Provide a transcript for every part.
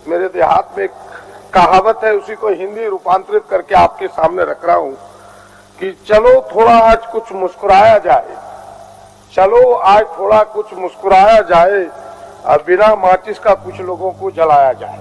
मेरे देहात में एक कहावत है, उसी को हिंदी रूपांतरित करके आपके सामने रख रहा हूं कि चलो थोड़ा आज कुछ मुस्कुराया जाए, चलो आज थोड़ा कुछ मुस्कुराया जाए और बिना माचिस का कुछ लोगों को जलाया जाए।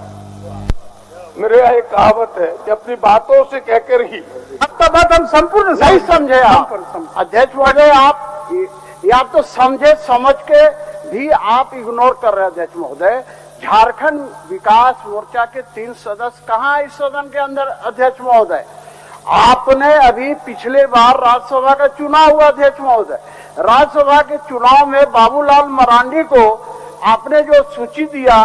मेरे यहाँ एक कहावत है कि अपनी बातों से कहकर ही। आपका बात हम संपूर्ण नहीं समझे आप अध्यक्ष महोदय, आप तो समझे समझ के भी आप इग्नोर कर रहे हैं अध्यक्ष महोदय। झारखंड विकास मोर्चा के 3 सदस्य कहाँ इस सदन के अंदर अध्यक्ष महोदय? आपने अभी पिछले बार राज्यसभा का चुनाव हुआ अध्यक्ष महोदय, राज्यसभा के चुनाव में बाबूलाल मरांडी को आपने जो सूची दिया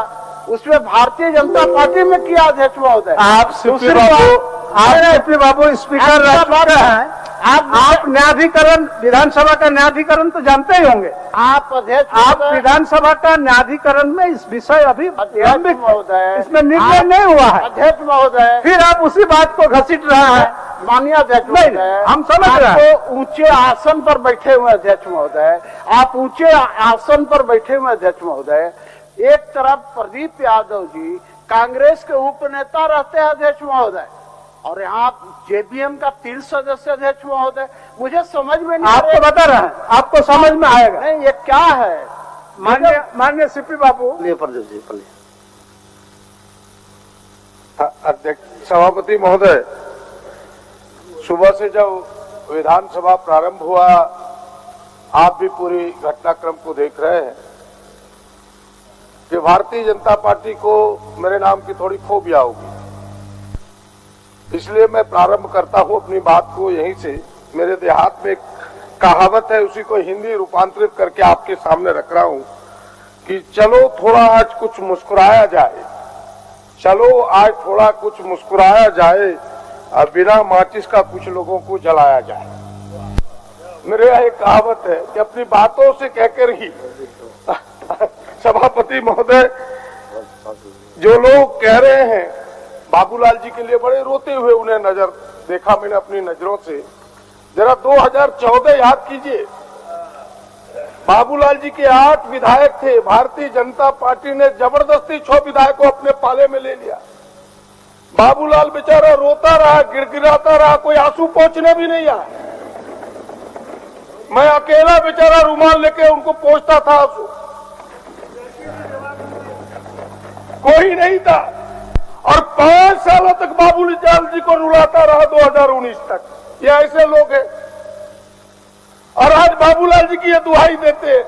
उसमें भारतीय जनता पार्टी में किया अध्यक्ष महोदय। आप सीपी बाबू स्पीकर रह चुके हैं, आप न्यायाधिकरण विधानसभा का न्यायाधिकरण तो जानते ही होंगे। आप अध्यक्ष, आप विधानसभा का न्यायाधिकरण में इस विषय अभी अध्यक्ष महोदय इसमें निर्णय नहीं हुआ है अध्यक्ष महोदय, फिर आप उसी बात को घसीट रहे हैं। माननीय अध्यक्ष महोदय, हम समझ रहे हैं। आप ऊंचे आसन पर बैठे हुए अध्यक्ष महोदय, आप ऊंचे आसन पर बैठे हुए अध्यक्ष महोदय। एक तरफ प्रदीप यादव जी कांग्रेस के उपनेता रहते हैं अध्यक्ष महोदय, और यहाँ जेबीएम का 3 सदस्य अध्यक्ष महोदय। मुझे समझ में नहीं, आपको बता रहे हैं, आपको समझ में आएगा। नहीं, ये क्या है? माननीय सीपी बाबू। अध्यक्ष सभापति महोदय, सुबह से जब विधानसभा प्रारंभ हुआ, आप भी पूरी घटनाक्रम को देख रहे हैं कि भारतीय जनता पार्टी को मेरे नाम की थोड़ी फोबिया होगी, इसलिए मैं प्रारंभ करता हूं अपनी बात को यहीं से। मेरे देहात में एक कहावत है, उसी को हिंदी रूपांतरित करके आपके सामने रख रहा हूं कि चलो थोड़ा आज कुछ मुस्कुराया जाए, चलो आज थोड़ा कुछ मुस्कुराया जाए और बिना माचिस का कुछ लोगों को जलाया जाए। मेरे यहाँ एक कहावत है कि अपनी बातों से कहकर ही। सभापति महोदय, जो लोग कह रहे हैं बाबूलाल जी के लिए बड़े रोते हुए उन्हें नजर देखा मैंने अपनी नजरों से, जरा 2014 याद कीजिए। बाबूलाल जी के 8 विधायक थे, भारतीय जनता पार्टी ने जबरदस्ती 6 विधायकों अपने पाले में ले लिया। बाबूलाल बेचारा रोता रहा, गिड़गिड़ाता रहा, कोई आंसू पोंछने भी नहीं आया। मैं अकेला बेचारा रुमाल लेके उनको पोंछता था, आंसू कोई नहीं था। और 5 सालों तक बाबूलाल जी को रुलाता रहा 2019 तक। ये ऐसे लोग हैं, और आज बाबूलाल जी की ये दुहाई देते हैं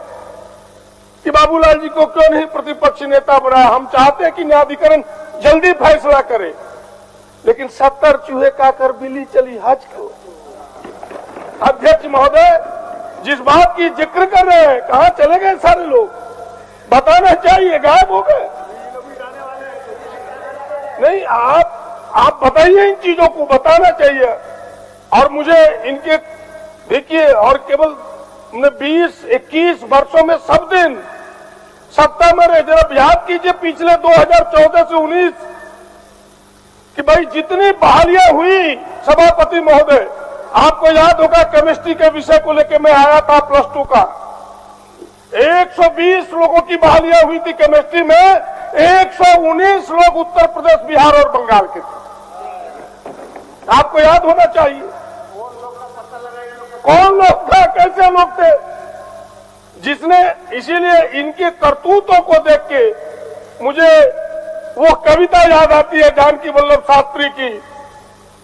कि बाबूलाल जी को क्यों नहीं प्रतिपक्ष नेता बनाया। हम चाहते हैं कि न्यायाधिकरण जल्दी फैसला करे, लेकिन 70 चूहे का कर बिल्ली चली हज को। अध्यक्ष महोदय, जिस बात की जिक्र कर रहे हैं, कहां चले गए सारे लोग? बताना चाहिए, गायब हो गए। नहीं, आप बताइए, इन चीजों को बताना चाहिए। और मुझे इनके देखिए, और केवल 20-21 वर्षों में सब दिन सत्ता में रहे। जरा याद कीजिए पिछले 2014 से 19 कि भाई जितनी बहालियां हुई। सभापति महोदय, आपको याद होगा केमिस्ट्री के विषय को लेकर मैं आया था +2 का, 120 लोगों की बहालियां हुई थी केमिस्ट्री में, 119 लोग उत्तर प्रदेश, बिहार और बंगाल के थे। आपको याद होना चाहिए कौन लोग था, कैसे लोग थे, जिसने। इसीलिए इनके करतूतों को देख के मुझे वो कविता याद आती है जानकी वल्लभ शास्त्री की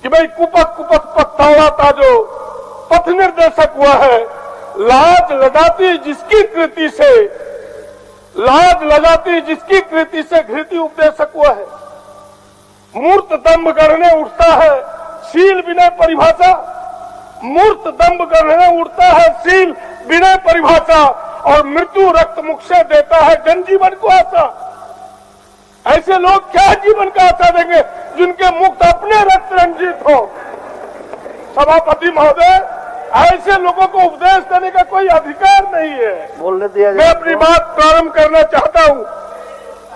कि भाई कुपथ कुपथ पथौड़ा था जो पथ निर्देशक हुआ है, लाज लजाती जिसकी कृति से, लाज लजाती जिसकी कृति से घृति उपदेशक हुआ है। मूर्त दंभ गढ़ने उठता है शील विनय परिभाषा, मूर्त दंभ गढ़ने उठता है शील विनय परिभाषा, और मृत्यु रक्त मुख से देता है जनजीवन को आशा। ऐसे लोग क्या जीवन का आशा देंगे जिनके मुक्त अपने रक्त रंजित हो। सभापति महोदय, ऐसे लोगों को उपदेश देने का कोई अधिकार नहीं है। बोलने दिया मैं अपनी बात प्रारंभ करना चाहता हूँ।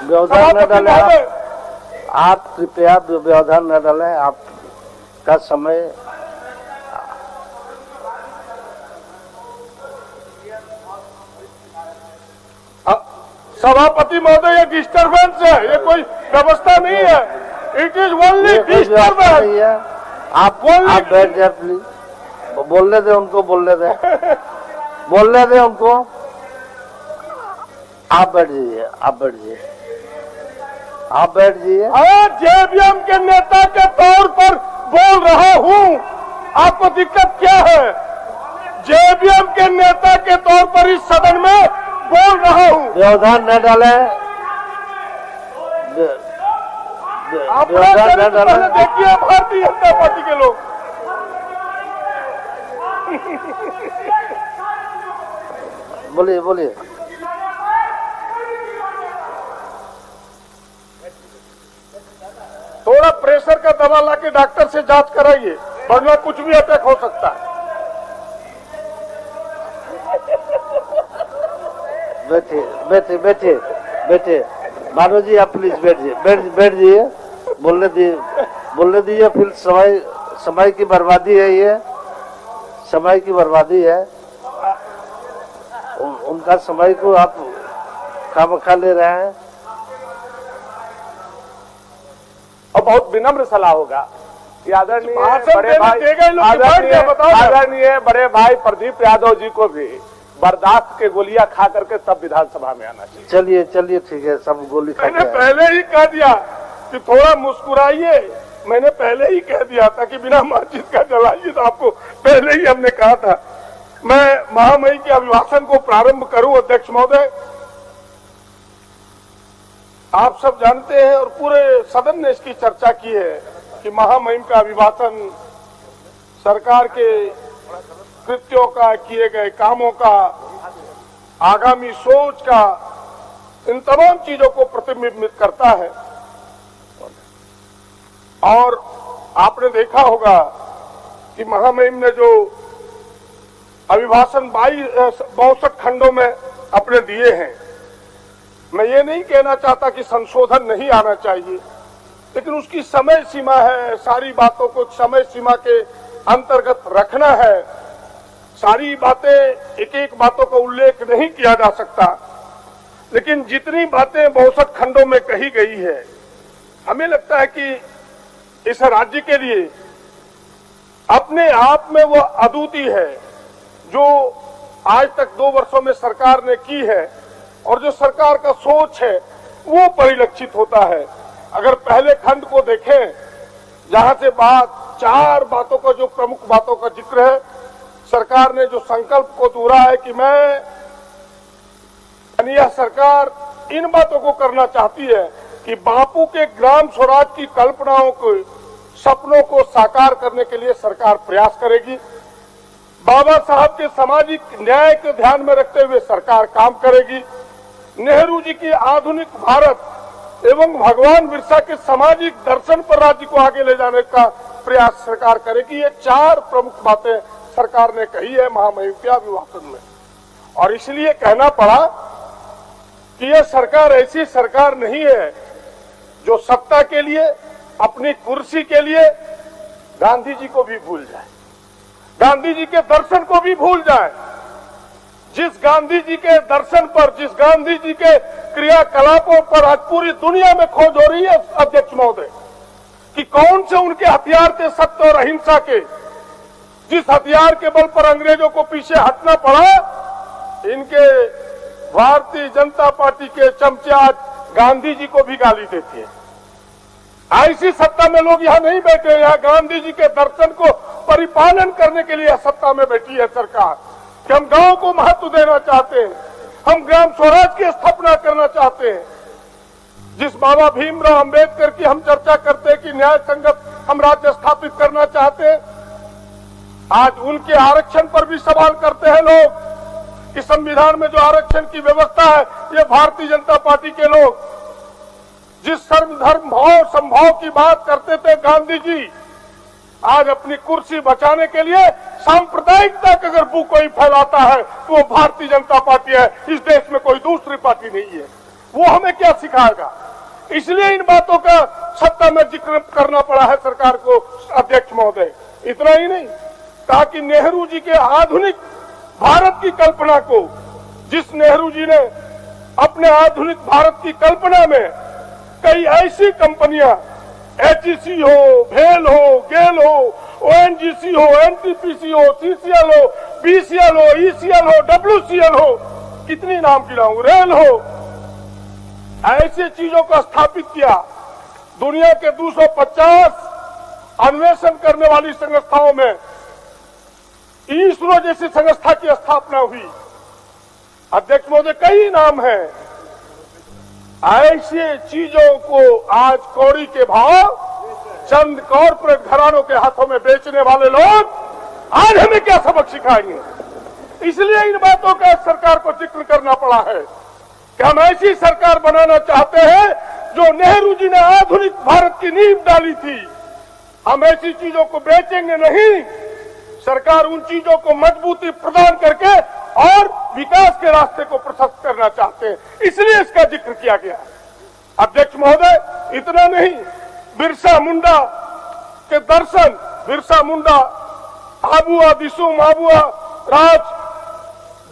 व्यवधान न डालें, आप कृपया व्यवधान न डालें, आपका समय। सभापति महोदय, ये डिस्टर्बेंस है, ये कोई व्यवस्था नहीं है। It is only disturbance. आप बैठ जाए प्लीज, बोलने दे उनको, बोलने दे बोलने दे उनको। आप बैठ जाइए, आप बैठ जाइए, आप बैठ जाइए। जेबीएम के नेता के तौर पर बोल रहा हूं, आपको दिक्कत क्या है? जेबीएम के नेता के तौर पर इस सदन में बोल रहा हूं। व्यवधान न डाले, व्यवधान न डाले। देखिए भारतीय जनता पार्टी के लोग बोलिए, बोलिए। थोड़ा प्रेशर का दवा लाके डॉक्टर से जांच कराइए, वरना कुछ भी अटैक हो सकता है। बैठिए, बैठिए, बैठिए, बैठिए। मानो जी आप प्लीज बैठिए, बैठ जाइए। बोलने दीजिए। फिर समय की बर्बादी है, ये समय की बर्बादी है। उनका समय को आप खामखा ले रहे हैं। और बहुत विनम्र सलाह होगा कि आदरणीय बड़े भाई प्रदीप यादव जी को भी बर्दाश्त के गोलियां खा करके तब विधानसभा में आना चाहिए। चलिए चलिए, ठीक है, सब गोली खा। मैंने पहले ही कह दिया कि थोड़ा मुस्कुराइए। मैंने पहले ही कह दिया था कि बिना मस्जिद का जलाइए, तो आपको पहले ही हमने कहा था। मैं महामहिम के अभिभाषण को प्रारंभ करूं। अध्यक्ष महोदय, आप सब जानते हैं और पूरे सदन ने इसकी चर्चा की है कि महामहिम का अभिभाषण सरकार के कृत्यों का, किए गए कामों का, आगामी सोच का, इन तमाम चीजों को प्रतिबिंबित करता है। और आपने देखा होगा कि महामहिम ने जो अभिभाषण 62 खंडों में अपने दिए हैं, मैं ये नहीं कहना चाहता कि संशोधन नहीं आना चाहिए, लेकिन उसकी समय सीमा है। सारी बातों को समय सीमा के अंतर्गत रखना है। सारी बातें, एक एक बातों का उल्लेख नहीं किया जा सकता, लेकिन जितनी बातें 62 खंडों में कही गई है, हमें लगता है कि इस राज्य के लिए अपने आप में वो अद्वितीय है जो आज तक 2 वर्षों में सरकार ने की है, और जो सरकार का सोच है वो परिलक्षित होता है। अगर पहले खंड को देखें, जहां से 4 बातों का, जो प्रमुख बातों का जिक्र है, सरकार ने जो संकल्प को दोहरा है कि यह सरकार इन बातों को करना चाहती है कि बापू के ग्राम स्वराज की कल्पनाओं को, सपनों को साकार करने के लिए सरकार प्रयास करेगी। बाबा साहब के सामाजिक न्याय को ध्यान में रखते हुए सरकार काम करेगी। नेहरू जी की आधुनिक भारत एवं भगवान बिरसा के सामाजिक दर्शन पर राज्य को आगे ले जाने का प्रयास सरकार करेगी। ये 4 प्रमुख बातें सरकार ने कही है महामहिम के अभिभाषण में, और इसलिए कहना पड़ा कि यह सरकार ऐसी सरकार नहीं है जो सत्ता के लिए, अपनी कुर्सी के लिए गांधी जी को भी भूल जाए, गांधी जी के दर्शन को भी भूल जाए। जिस गांधी जी के दर्शन पर, जिस गांधी जी के क्रियाकलापों पर आज पूरी दुनिया में खोज हो रही है अध्यक्ष महोदय, कि कौन से उनके हथियार थे सत्य और अहिंसा के, जिस हथियार के बल पर अंग्रेजों को पीछे हटना पड़ा, इनके भारतीय जनता पार्टी के चमचे आज गांधी जी को भी गाली देते हैं। ऐसी सत्ता में लोग यहाँ नहीं बैठे, यहाँ गांधी जी के दर्शन को परिपालन करने के लिए सत्ता में बैठी है सरकार कि हम गांव को महत्व देना चाहते हैं, हम ग्राम स्वराज की स्थापना करना चाहते हैं। जिस बाबा भीमराव अंबेडकर की हम चर्चा करते हैं कि न्याय संगत हम राज्य स्थापित करना चाहते हैं, आज उनके आरक्षण पर भी सवाल करते हैं लोग कि संविधान में जो आरक्षण की व्यवस्था है, ये भारतीय जनता पार्टी के लोग। जिस सर्वधर्म भाव समभाव की बात करते थे गांधी जी, आज अपनी कुर्सी बचाने के लिए सांप्रदायिकता का अगर बू कोई फैलाता है तो वो भारतीय जनता पार्टी है। इस देश में कोई दूसरी पार्टी नहीं है। वो हमें क्या सिखाएगा? इसलिए इन बातों का सत्ता में जिक्र करना पड़ा है सरकार को अध्यक्ष महोदय। इतना ही नहीं, ताकि नेहरू जी के आधुनिक भारत की कल्पना को, जिस नेहरू जी ने अपने आधुनिक भारत की कल्पना में कई ऐसी कंपनियां HEC हो, भेल हो, गेल हो, ONGC हो, NTPC हो, CCL हो, BCL हो, ECL हो, WCL हो, कितनी नाम गिनाऊं, रेल हो, ऐसी चीजों को स्थापित किया। दुनिया के 250 अन्वेषण करने वाली संस्थाओं में इसरो जैसी संस्था की स्थापना हुई। अध्यक्ष महोदय, कई नाम हैं। ऐसी चीजों को आज कौड़ी के भाव चंद कॉर्पोरेट घरानों के हाथों में बेचने वाले लोग आज हमें क्या सबक सिखाएंगे। इसलिए इन बातों का सरकार को जिक्र करना पड़ा है कि हम ऐसी सरकार बनाना चाहते हैं जो नेहरू जी ने आधुनिक भारत की नींव डाली थी। हम ऐसी चीजों को बेचेंगे नहीं। सरकार उन चीजों को मजबूती प्रदान करके और विकास के रास्ते को प्रशस्त करना चाहते हैं, इसलिए इसका जिक्र किया गया। अध्यक्ष महोदय, इतना नहीं, बिरसा मुंडा के दर्शन, बिरसा मुंडा आबुआ दिसुम आबुआ राज,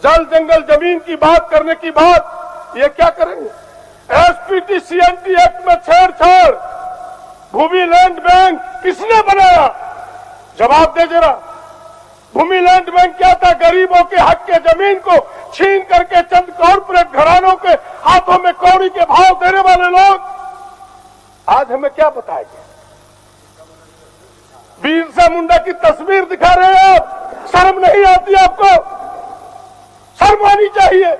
जल जंगल जमीन की बात करने की बात, ये क्या करेंगे? SPT CNT एक्ट में छेड़छाड़, भूमि लैंड बैंक किसने बनाया? जवाब दे जरा। भूमि लैंड बैंक क्या था? गरीबों के हक के जमीन को छीन करके चंद कॉर्पोरेट घरानों के हाथों में कौड़ी के भाव देने वाले लोग आज हमें क्या बताएंगे? बिरसा मुंडा की तस्वीर दिखा रहे हैं आप, शर्म नहीं आती आपको? शर्म आनी चाहिए।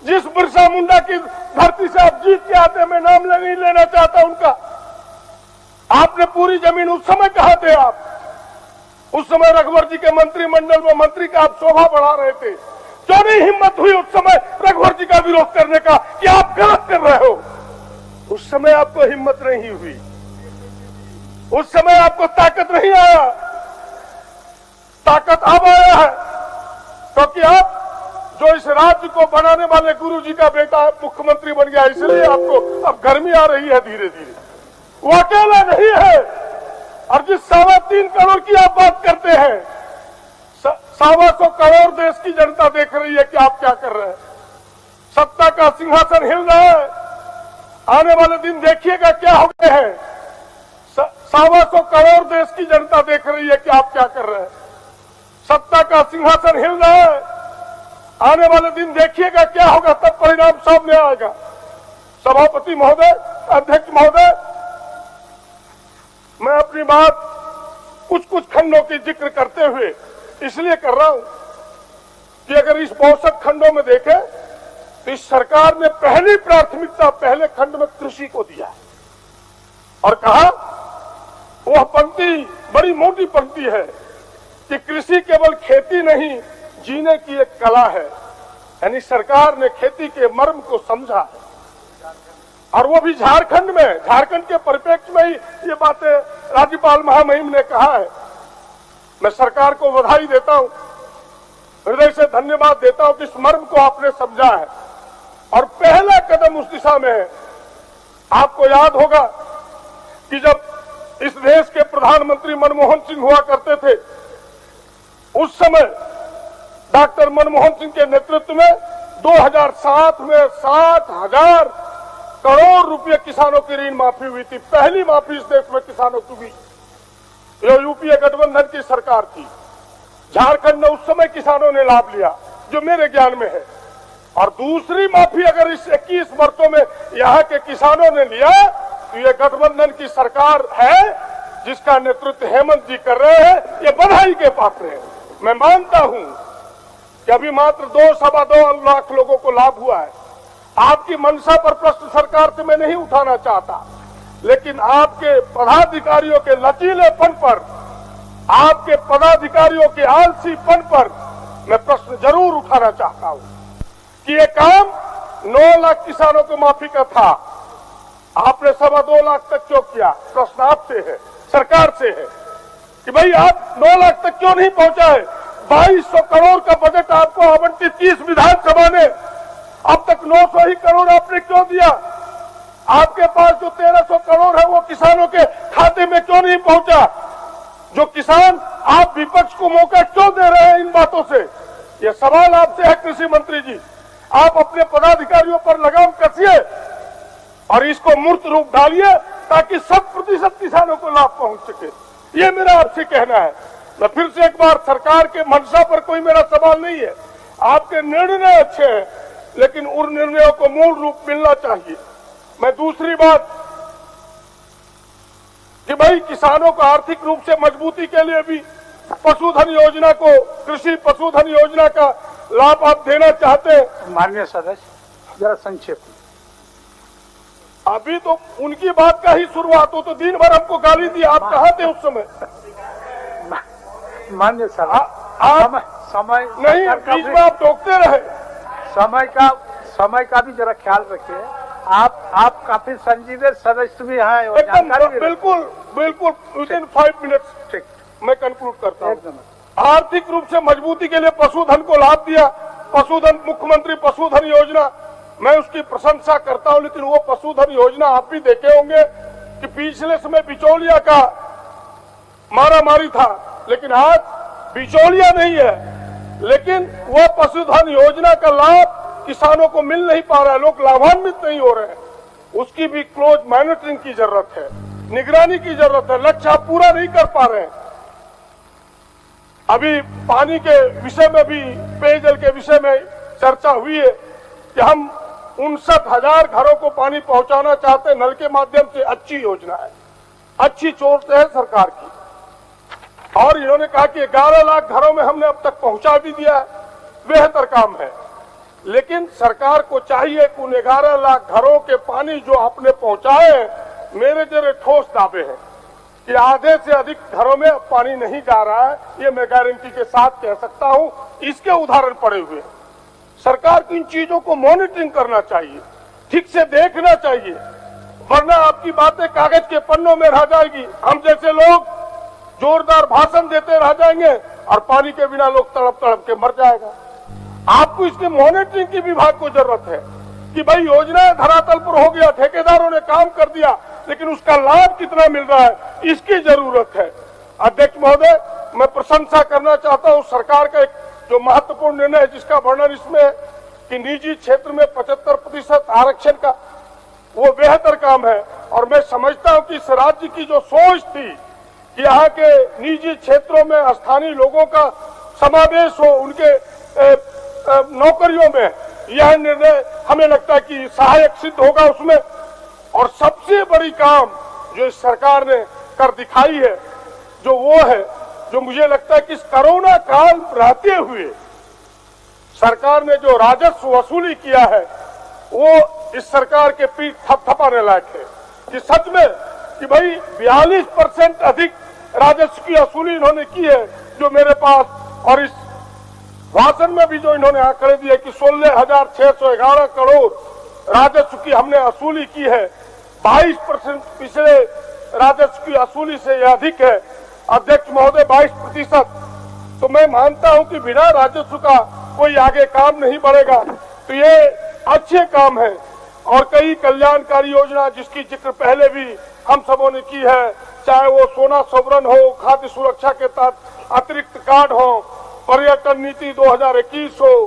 जिस बिरसा मुंडा की धरती से आप जीत के आते, मैं नाम नहीं लेना चाहता उनका, आपने पूरी जमीन उस समय कहा थे आप? उस समय रघुवर जी के मंत्रिमंडल में मंत्री का आप शोभा बढ़ा रहे थे। क्यों नहीं हिम्मत हुई उस समय रघुवर जी का विरोध करने का कि आप गलत कर रहे हो? उस समय आपको हिम्मत नहीं हुई, उस समय आपको ताकत नहीं आया। ताकत अब आया है क्योंकि आप जो इस राज्य को बनाने वाले गुरु जी का बेटा मुख्यमंत्री बन गया, इसलिए आपको अब गर्मी आ रही है धीरे धीरे। वो अकेला नहीं है। और जिस 3.25 करोड़ की आप बात करते हैं, 125 करोड़ देश की जनता देख रही है कि आप क्या कर रहे हैं। सत्ता का सिंहासन हिल रहा है, आने वाले दिन देखिएगा क्या हो गए हैं। 125 करोड़ देश की जनता देख रही है कि आप क्या कर रहे हैं। सत्ता का सिंहासन हिल रहा है, आने वाले दिन देखिएगा क्या होगा, तब परिणाम सामने आएगा। सभापति महोदय, अध्यक्ष महोदय, मैं अपनी बात कुछ खंडों की जिक्र करते हुए इसलिए कर रहा हूं कि अगर इस 62 खंडों में देखें तो इस सरकार ने पहली प्राथमिकता पहले खंड में कृषि को दिया और कहा, वह पंक्ति बड़ी मोटी पंक्ति है कि कृषि केवल खेती नहीं, जीने की एक कला है। यानी सरकार ने खेती के मर्म को समझा है और वो भी झारखंड में, झारखंड के परिप्रेक्ष्य में ही ये बातें राज्यपाल महामहिम ने कहा है। मैं सरकार को बधाई देता हूं, हृदय से धन्यवाद देता हूं कि इस मर्म को आपने समझा है और पहला कदम उस दिशा में है। आपको याद होगा कि जब इस देश के प्रधानमंत्री मनमोहन सिंह हुआ करते थे, उस समय डॉक्टर मनमोहन सिंह के नेतृत्व में 2007 में 60,000 करोड़ रुपए किसानों की ऋण माफी हुई थी। पहली माफी इस देश में किसानों की हुई। यह यूपीए गठबंधन की सरकार थी। झारखंड में उस समय किसानों ने लाभ लिया, जो मेरे ज्ञान में है। और दूसरी माफी अगर इस 21 वर्षों में यहाँ के किसानों ने लिया तो ये गठबंधन की सरकार है जिसका नेतृत्व हेमंत जी कर रहे हैं। ये बधाई के पात्र हैं। मैं मानता हूं कि अभी मात्र 2-2.25 लाख लोगों को लाभ हुआ है। आपकी मंशा पर प्रश्न सरकार से मैं नहीं उठाना चाहता, लेकिन आपके पदाधिकारियों के लचीलेपन पर, आपके पदाधिकारियों के आलसीपन पर मैं प्रश्न जरूर उठाना चाहता हूं कि ये काम 9 लाख किसानों को माफी का था, आपने 2.25 लाख तक क्यों किया? प्रश्न आपसे है, सरकार से है कि भाई आप 9 लाख तक क्यों नहीं पहुंचाए? 2200 करोड़ का बजट आपको आवंटित की इस विधानसभा ने, अब तक 900 ही करोड़ आपने क्यों दिया? आपके पास जो 1300 करोड़ है वो किसानों के खाते में क्यों नहीं पहुंचा? जो किसान, आप विपक्ष को मौका क्यों दे रहे हैं इन बातों से? ये सवाल आपसे है कृषि मंत्री जी। आप अपने पदाधिकारियों पर लगाम कसिए और इसको मूर्त रूप डालिए ताकि 100% किसानों को लाभ पहुंच सके। ये मेरा आपसे कहना है। मैं फिर से एक बार, सरकार के मंशा पर कोई मेरा सवाल नहीं है, आपके निर्णय अच्छे हैं, लेकिन उन निर्णयों को मूल रूप मिलना चाहिए। मैं दूसरी बात कि भाई किसानों को आर्थिक रूप से मजबूती के लिए भी पशुधन योजना को, कृषि पशुधन योजना का लाभ आप देना चाहते हैं। माननीय सदस्य जरा संक्षेप में। अभी तो उनकी बात का ही शुरुआत हो तो दिन भर हमको गाली दी, आप कहाँ थे उस समय? माननीय सदस्य आप समय नहीं, बीच में आप टोकते रहे। समय का भी जरा ख्याल रखिए। आप काफी संजीदे सदस्य भी हैं और एकदम जानकारी भी बिल्कुल विद इन 5 मिनट्स ठीक मैं कंक्लूड करता हूँ। आर्थिक रूप से मजबूती के लिए पशुधन को लाभ दिया, पशुधन, मुख्यमंत्री पशुधन योजना, मैं उसकी प्रशंसा करता हूं, लेकिन वो पशुधन योजना आप भी देखे होंगे कि पिछले समय बिचौलिया का मारामारी था, लेकिन आज बिचौलिया नहीं है, लेकिन वो पशुधन योजना का लाभ किसानों को मिल नहीं पा रहा है, लोग लाभान्वित नहीं हो रहे हैं। उसकी भी क्लोज मॉनिटरिंग की जरूरत है, निगरानी की जरूरत है, लक्ष्य आप पूरा नहीं कर पा रहे हैं। अभी पानी के विषय में भी, पेयजल के विषय में चर्चा हुई है कि हम 59,000 घरों को पानी पहुंचाना चाहते हैं नल के माध्यम से। अच्छी योजना है, अच्छी सोच है सरकार की, और इन्होंने कहा कि 11 लाख घरों में हमने अब तक पहुंचा भी दिया है, बेहतर काम है। लेकिन सरकार को चाहिए कि उन 11 लाख घरों के पानी जो आपने पहुंचाए हैं, मेरे जरे ठोस दावे हैं कि आधे से अधिक घरों में अब पानी नहीं जा रहा है, ये मैं गारंटी के साथ कह सकता हूं। इसके उदाहरण पड़े हुए हैं। सरकार को इन चीजों को मॉनिटरिंग करना चाहिए, ठीक से देखना चाहिए, वरना आपकी बातें कागज के पन्नों में रह जाएगी। हम जैसे लोग जोरदार भाषण देते रह जाएंगे और पानी के बिना लोग तड़प तड़प के मर जाएगा। आपको इसके मॉनिटरिंग की विभाग को जरूरत है कि भाई योजना धरातल पर हो गया, ठेकेदारों ने काम कर दिया, लेकिन उसका लाभ कितना मिल रहा है, इसकी जरूरत है। अध्यक्ष महोदय, मैं प्रशंसा करना चाहता हूं सरकार का एक जो महत्वपूर्ण निर्णय है, जिसका वर्णन इसमें है कि निजी क्षेत्र में 75% आरक्षण का, वो बेहतर काम है। और मैं समझता हूं कि इस राज्य की जो सोच थी कि यहाँ के निजी क्षेत्रों में स्थानीय लोगों का समावेश हो उनके नौकरियों में, यह निर्णय हमें लगता है कि सहायक सिद्ध होगा उसमें। और सबसे बड़ी काम जो इस सरकार ने कर दिखाई है, जो वो है जो मुझे लगता है कि इस कोरोना काल रहते हुए सरकार ने जो राजस्व वसूली किया है, वो इस सरकार के पीठ थपथपाने लायक है। कि सच में कि भाई 42% अधिक राजस्व की वसूली इन्होंने की है, जो मेरे पास, और इस भाषण में भी जो इन्होंने आंकड़े दिए कि 16,611 करोड़ राजस्व की हमने वसूली की है, 22% पिछले राजस्व की वसूली से यह अधिक है। अध्यक्ष महोदय, 22%, तो मैं मानता हूं कि बिना राजस्व का कोई आगे काम नहीं बढ़ेगा। तो ये अच्छे काम है। और कई कल्याणकारी योजना जिसकी जिक्र पहले भी हम सबों ने की है, चाहे वो सोना सोवरन हो, खाद्य सुरक्षा के तहत अतिरिक्त कार्ड हो, पर्यटन नीति 2021 हो,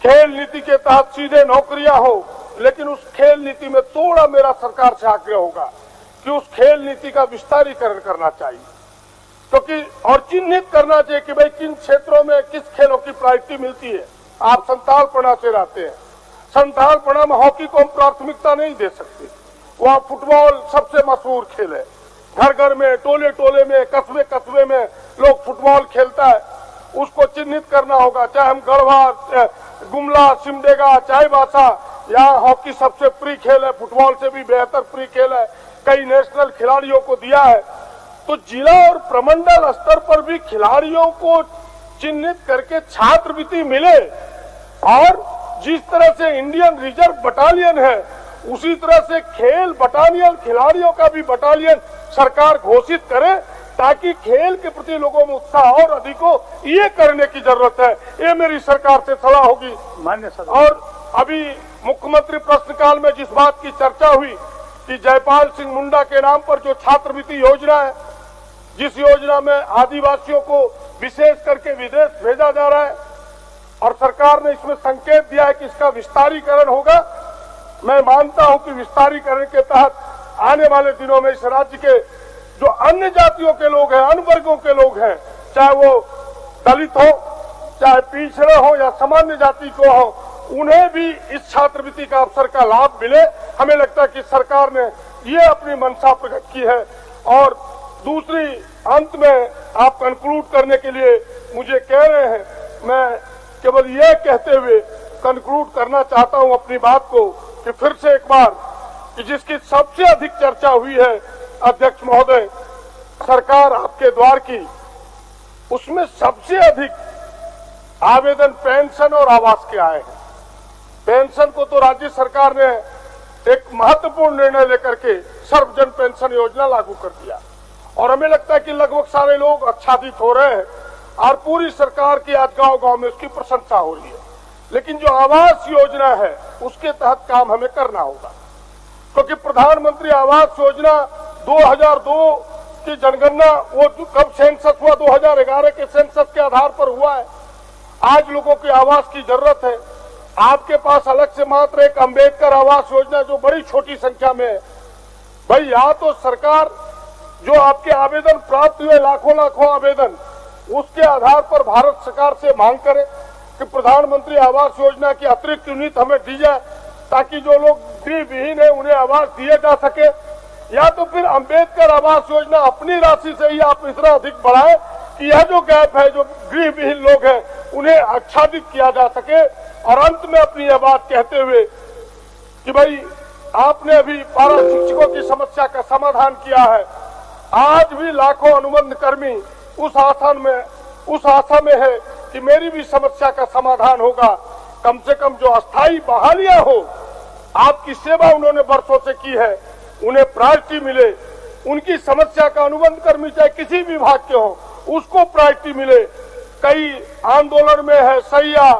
खेल नीति के तहत सीधे नौकरियां हो। लेकिन उस खेल नीति में थोड़ा मेरा सरकार से आग्रह होगा कि उस खेल नीति का विस्तारीकरण करना चाहिए, क्योंकि और चिन्हित करना चाहिए कि भाई किन क्षेत्रों में किस खेलों की प्रायोरिटी मिलती है। आप संथालपना से रहते हैं, संथालपना में हॉकी को हम प्राथमिकता नहीं दे सकते। वहाँ फुटबॉल सबसे मशहूर खेल है, घर घर में, टोले टोले में, कस्बे कस्बे में लोग फुटबॉल खेलता है, उसको चिन्हित करना होगा। चाहे हम गढ़वा, गुमला, सिमडेगा, चाईबासा, यहाँ हॉकी सबसे प्रिय खेल है, फुटबॉल से भी बेहतर प्रिय खेल है, कई नेशनल खिलाड़ियों को दिया है। तो जिला और प्रमंडल स्तर पर भी खिलाड़ियों को चिन्हित करके छात्रवृत्ति मिले, और जिस तरह से इंडियन रिजर्व बटालियन है, उसी तरह से खेल बटालियन, खिलाड़ियों का भी बटालियन सरकार घोषित करे, ताकि खेल के प्रति लोगों में उत्साह और अधिक हो। ये करने की जरूरत है, ये मेरी सरकार से सलाह होगी। मान्य सर, और अभी मुख्यमंत्री प्रश्नकाल में जिस बात की चर्चा हुई कि जयपाल सिंह मुंडा के नाम पर जो छात्रवृत्ति योजना है, जिस योजना में आदिवासियों को विशेष करके विदेश भेजा जा रहा है, और सरकार ने इसमें संकेत दिया है कि इसका विस्तारीकरण होगा। मैं मानता हूं कि विस्तारीकरण के तहत आने वाले दिनों में इस राज्य के जो अन्य जातियों के लोग हैं, अन्य वर्गों के लोग हैं, चाहे वो दलित हो, चाहे पिछड़े हो या सामान्य जाति को हो, उन्हें भी इस छात्रवृत्ति का अवसर का लाभ मिले। हमें लगता है कि सरकार ने ये अपनी मंशा प्रकट की है। और दूसरी, अंत में आप कंक्लूड करने के लिए मुझे कह रहे हैं, मैं केवल ये कहते हुए कंक्लूड करना चाहता हूं अपनी बात को कि फिर से एक बार कि जिसकी सबसे अधिक चर्चा हुई है अध्यक्ष महोदय, सरकार आपके द्वार की, उसमें सबसे अधिक आवेदन पेंशन और आवास के आए हैं। पेंशन को तो राज्य सरकार ने एक महत्वपूर्ण निर्णय लेकर के सर्वजन पेंशन योजना लागू कर दिया और हमें लगता है कि लगभग सारे लोग आच्छादित हो रहे हैं और पूरी सरकार की आज गांव-गांव में उसकी प्रशंसा हो रही है। लेकिन जो आवास योजना है उसके तहत काम हमें करना होगा, क्योंकि प्रधानमंत्री आवास योजना 2002 की जनगणना वो कब सेंसस हुआ, 2011 के सेंसस के आधार पर हुआ है। आज लोगों की आवास की जरूरत है। आपके पास अलग से मात्र एक अंबेडकर आवास योजना जो बड़ी छोटी संख्या में है। भाई, या तो सरकार जो आपके आवेदन प्राप्त हुए, लाखों लाखों आवेदन, उसके आधार पर भारत सरकार से मांग करे कि प्रधानमंत्री आवास योजना की अतिरिक्त यूनिट हमें दी जाए ताकि जो लोग गृह विहीन है उन्हें आवास दिए जा सके, या तो फिर अंबेडकर आवास योजना अपनी राशि से ही आप इतना अधिक बढ़ाएं कि यह जो गैप है, जो गृह विहीन लोग हैं, उन्हें आच्छादित किया जा सके। और अंत में अपनी यह बात कहते हुए कि भाई, आपने अभी पारा शिक्षकों की समस्या का समाधान किया है। आज भी लाखों अनुबंध कर्मी उस आशा में है कि मेरी भी समस्या का समाधान होगा। कम से कम जो अस्थायी बहालियां हो, आपकी सेवा उन्होंने वर्षों से की है, उन्हें प्रायोरिटी मिले। उनकी समस्या का अनुबंध कर्मी चाहे किसी विभाग के हो, उसको प्रायोरिटी मिले। कई आंदोलन में है, सैया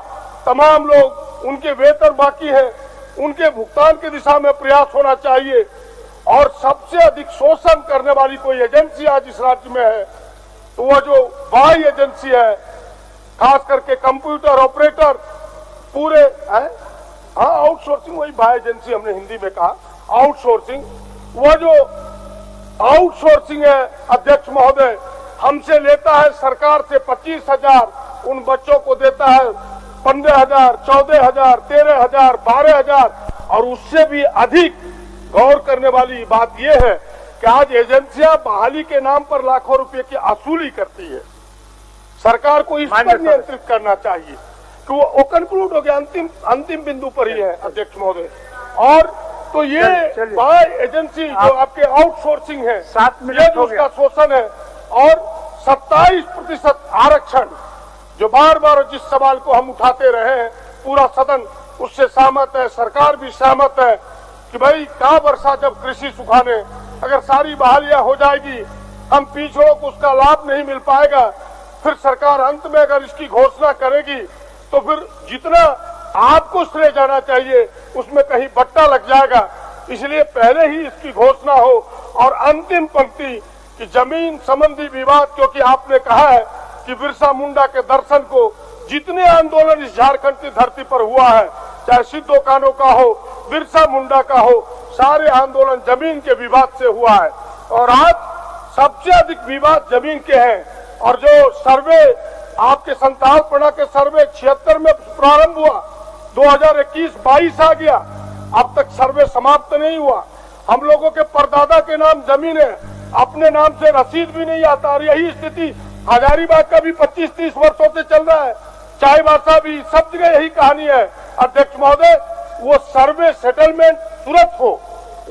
तमाम लोग, उनके वेतन बाकी है, उनके भुगतान की दिशा में प्रयास होना चाहिए। और सबसे अधिक शोषण करने वाली कोई एजेंसी आज इस राज्य में है तो वह जो वाई एजेंसी है, खास करके कंप्यूटर ऑपरेटर पूरे है, हाँ आउटसोर्सिंग, वही वाई एजेंसी हमने हिंदी में कहा आउटसोर्सिंग, वह जो आउटसोर्सिंग है अध्यक्ष महोदय, हमसे लेता है सरकार से 25,000, उन बच्चों को देता है 15,000, 14,000, 13,000, 12,000। और उससे भी अधिक गौर करने वाली बात यह है कि आज एजेंसियां बहाली के नाम पर लाखों रुपए की वसूली करती है। सरकार को इस पर नियंत्रित करना चाहिए कि वो कंक्लूड हो गया, अंतिम बिंदु पर ही है अध्यक्ष महोदय। और तो ये बाय एजेंसी जो आपके आउटसोर्सिंग है, 7 मिनट हो उसका शोषण है। और 27% आरक्षण, जो बार बार जिस सवाल को हम उठाते रहे हैं, पूरा सदन उससे सहमत है, सरकार भी सहमत है कि भाई का वर्षा जब कृषि सुखाने, अगर सारी बहालियां हो जाएगी, हम पिछड़ों को उसका लाभ नहीं मिल पाएगा। फिर सरकार अंत में अगर इसकी घोषणा करेगी तो फिर जितना आपको श्रेय जाना चाहिए उसमें कहीं बट्टा लग जाएगा। इसलिए पहले ही इसकी घोषणा हो। और अंतिम पंक्ति कि जमीन संबंधी विवाद, क्योंकि आपने कहा है कि बिरसा मुंडा के दर्शन को जितने आंदोलन इस झारखंड की धरती पर हुआ है, चाहे सिद्धो कान्हो का हो, बिरसा मुंडा का हो, सारे आंदोलन जमीन के विवाद से हुआ है। और आज सबसे अधिक विवाद जमीन के हैं। और जो सर्वे आपके संतालपना के सर्वे 76 में प्रारंभ हुआ, 2021-22 आ गया, अब तक सर्वे समाप्त नहीं हुआ। हम लोगों के परदादा के नाम जमीन है, अपने नाम से रसीद भी नहीं आता। और यही स्थिति हजारीबाग का भी 25-30 वर्षों से चल रहा है, चाईबासा भी, सब जगह यही कहानी है। अध्यक्ष महोदय, वो सर्वे सेटलमेंट तुरंत हो,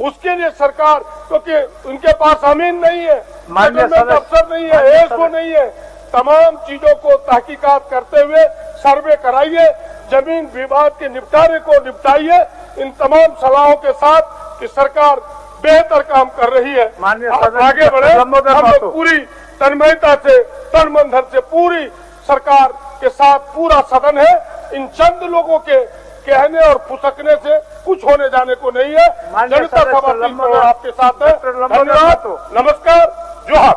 उसके लिए सरकार, क्योंकि उनके पास अमीन नहीं है, सेटलमेंट अफसर नहीं है, एएसओ नहीं है, तमाम चीजों को तहकीकात करते हुए सर्वे कराइए, जमीन विवाद के निपटारे को निपटाइए, इन तमाम सलाहों के साथ कि सरकार बेहतर काम कर रही है। आगे बढ़े, हम लोग पूरी तन्मयता से, तन मन धन से पूरी सरकार के साथ पूरा सदन है। इन चंद लोगों के कहने और फुसकने से कुछ होने जाने को नहीं है। जनता सभा आपके साथ है। धन्यवाद, नमस्कार, जोहार।